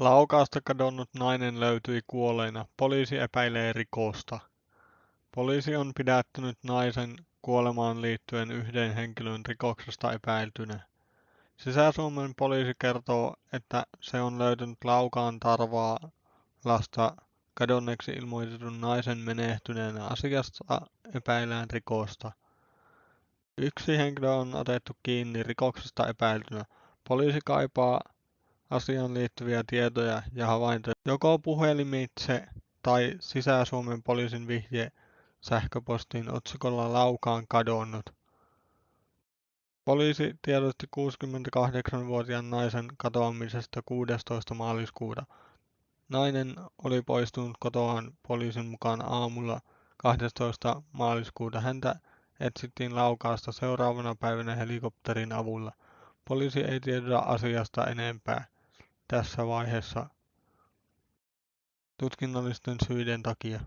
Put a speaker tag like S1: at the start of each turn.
S1: Laukaasta kadonnut nainen löytyi kuolleena. Poliisi epäilee rikosta. Poliisi on pidättänyt naisen kuolemaan liittyen yhden henkilön rikoksesta epäiltynä. Sisä-Suomen poliisi kertoo, että se on löytänyt Laukaan Tarvaalasta kadonneeksi ilmoitetun naisen menehtyneenä. Asiasta epäillään rikosta. Yksi henkilö on otettu kiinni rikoksesta epäiltynä. Poliisi kaipaa asiaan liittyviä tietoja ja havaintoja joko puhelimitse tai Sisä-Suomen poliisin vihje sähköpostiin otsikolla Laukaan kadonnut. Poliisi tiedotti 68-vuotiaan naisen katoamisesta 16. maaliskuuta. Nainen oli poistunut kotoaan poliisin mukaan aamulla 12. maaliskuuta. Häntä etsittiin Laukaasta seuraavana päivänä helikopterin avulla. Poliisi ei tiedota asiasta enempää tässä vaiheessa tutkinnallisten syiden takia.